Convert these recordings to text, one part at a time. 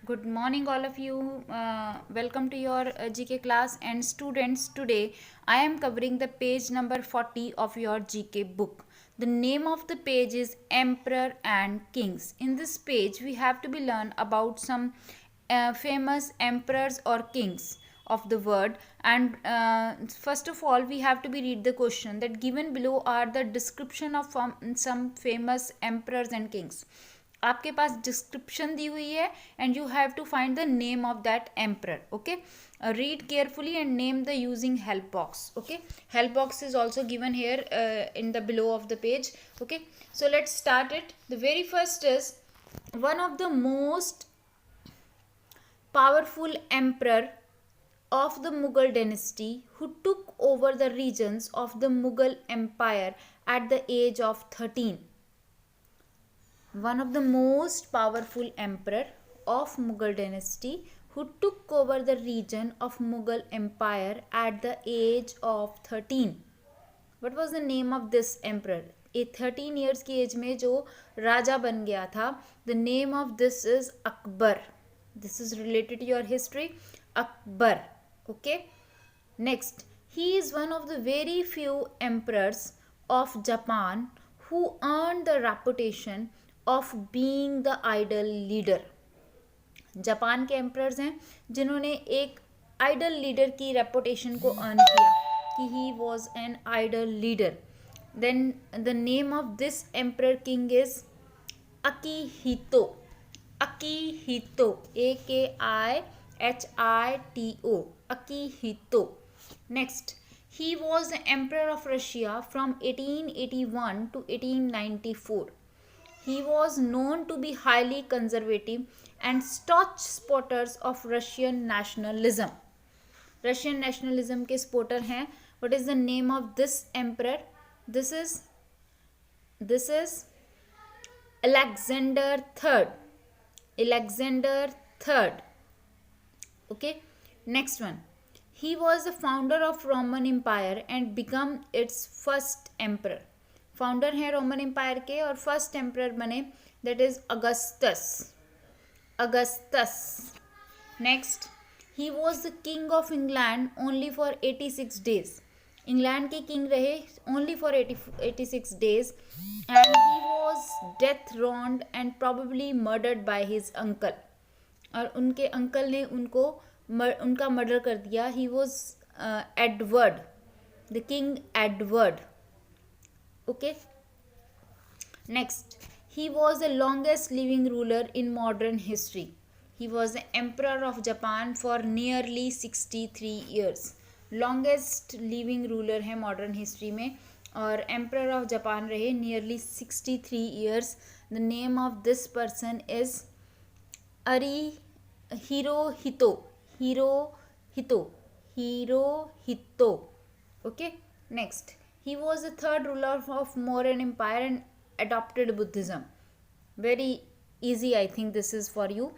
Good morning, all of you. Welcome to your GK class. And students, today I am covering the page number 40 of your GK book. The name of the page is Emperor and Kings. In this page, we have to be learn about some famous emperors or kings of the world. And first of all, we have to be read the question that given below are the description of some famous emperors and kings. आपके पास description दी हुई है and you have to find the name of that emperor. Okay, read carefully and name the using help box. Okay, help box is also given here in the below of the page. Okay, so let's start it. The very first is one of the most powerful emperor of the Mughal dynasty who took over the regions of the Mughal empire at the age of 13. One of the most powerful emperor of Mughal dynasty who took over the region of Mughal empire at the age of 13. What was the name of this emperor? A 13 years की as में जो राजा बन गया था. The name of this is Akbar. This is related to your history. Akbar. Okay. Next, he is one of the very few emperors of Japan who earned the reputation of being the idol leader. Japan के emperors हैं जिन्होंने एक idol leader की reputation को earn किया कि he was an idol leader. Then the name of this emperor king is Akihito. Akihito, AKIHITO, Akihito. Next, he was the emperor of Russia from 1881 to 1894. He was known to be highly conservative and staunch supporters of Russian nationalism. Russian nationalism के supporter हैं. What is the name of this emperor? This is Alexander III. Alexander III. Okay. Next one. He was the founder of Roman Empire and became its first emperor. Founder हैं Roman empire के और first emperor बने, that is Augustus. Augustus. Next, he was the king of England only for 86 days. England के king रहे only for 86 days and he was dethroned and probably murdered by his uncle. और उनके uncle ने उनका murder कर दिया. He was Edward, the king Edward. Okay. Next, he was the longest living ruler in modern history. He was the emperor of Japan for nearly 63 years. Longest living ruler है modern history में और emperor of Japan रहे nearly 63 years. The name of this person is Hirohito. Hirohito. Hirohito. Okay. Next, he was the third ruler of Mauryan Empire and adopted Buddhism. Very easy, I think this is for you.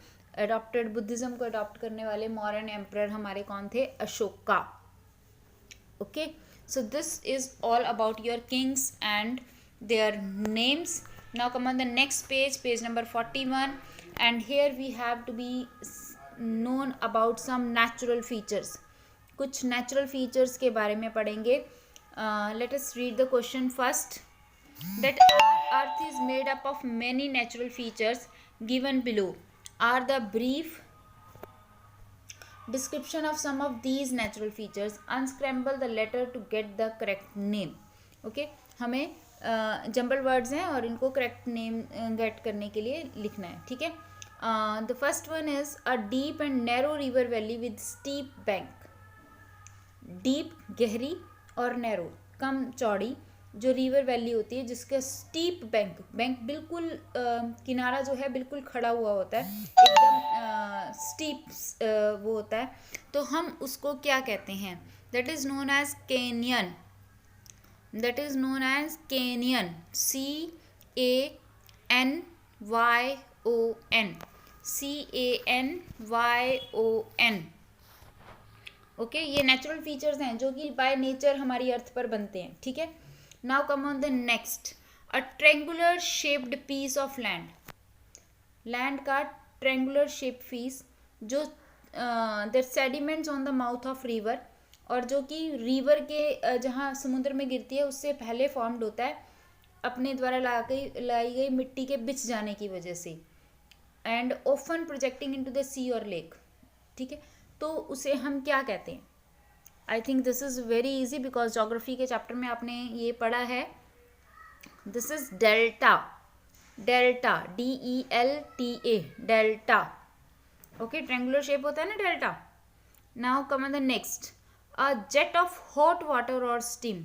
Adopted Buddhism को adopt करने वाले Mauryan emperor हमारे कौन थे? Ashoka. Okay, so this is all about your kings and their names. Now come on the next page, page number 41, and here we have to be known about some natural features. कुछ natural features के बारे में पढ़ेंगे. Let us read the question first. That our earth is made up of many natural features given below are the brief description of some of these natural features. Unscramble the letter to get the correct name. Okay, हमें jumbled words हैं और इनको correct name get करने के लिए लिखना है. ठीक है. The first one is a deep and narrow river valley with steep bank. Deep, गहरी, और नैरो, कम चौड़ी जो रिवर वैली होती है जिसका स्टीप बैंक बिल्कुल किनारा जो है बिल्कुल खड़ा हुआ होता है, एकदम स्टीप वो होता है, तो हम उसको क्या कहते हैं? That is known as canyon. That is known as canyon. CANYON. CANYON. Okay, ये नेचुरल फीचर्स हैं जो कि बाय नेचर हमारी अर्थ पर बनते हैं. ठीक है. Now come on the next. A triangular shaped piece of land. Land का ट्रेंगुलर शेप फीस जो the sediments on the mouth of river, और जो कि रिवर के जहाँ समुद्र में गिरती है उससे पहले फॉर्म्ड होता है अपने द्वारा लाई गई मिट्टी के बिछ जाने की वजह से, and often projecting into the sea और लेक। ठीक है, तो उसे हम क्या कहते हैं? I think this is very easy because geography के चैप्टर में आपने ये पढ़ा है। This is delta, delta DELTA, delta. Okay, triangular shape होता है ना delta. Now come on the next, a jet of hot water और स्टीम।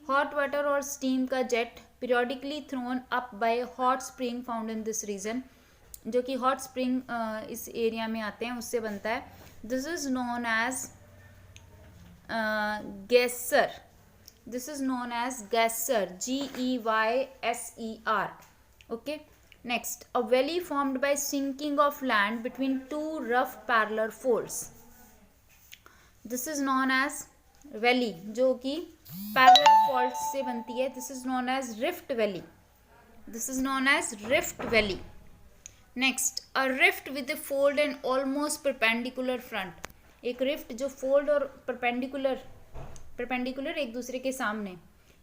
हॉट वाटर और स्टीम का jet periodically thrown up by hot spring found in this region, जो कि hot spring इस area में आते हैं उससे बनता है। This is known as geyser, this is known as geyser, GEYSER। Okay, next, a valley formed by sinking of land between two rough parallel folds. This is known as valley जो कि parallel faults से बनती है। This is known as rift valley, this is known as rift valley. Next, a rift with a fold and almost perpendicular front. एक rift जो fold और perpendicular एक दूसरे के सामने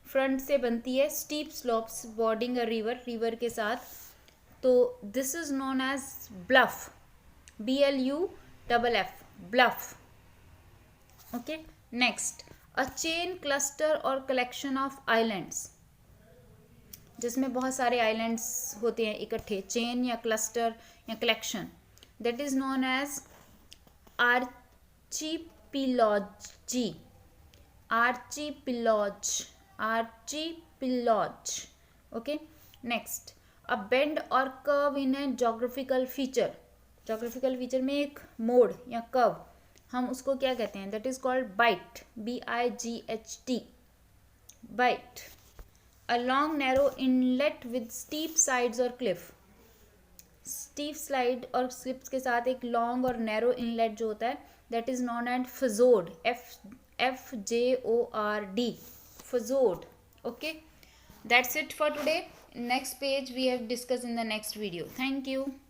फ्रंट से बनती है। Steep slopes bordering a river, river के साथ, तो this is known as bluff, BLUFF, bluff. Okay, next, a chain, cluster और कलेक्शन ऑफ आइलैंड्स, जिसमें बहुत सारे आइलैंड्स होते हैं इकट्ठे, चेन या क्लस्टर या collection, that is known as archipelago, archipelago. Okay, next, a bend और curve in a geographical feature. Geographical feature में एक मोड़ या कर्व, हम उसको क्या कहते हैं? That is called bight, BIGHT, bight. A long narrow inlet with steep sides और क्लिफ। स्टीप स्लाइड और स्लिप्स के साथ एक लॉन्ग और नैरो इनलेट जो होता है, that is known and fjord, FJORD, fjord. Okay, that's it for today. Next page we have discussed in the next video. Thank you.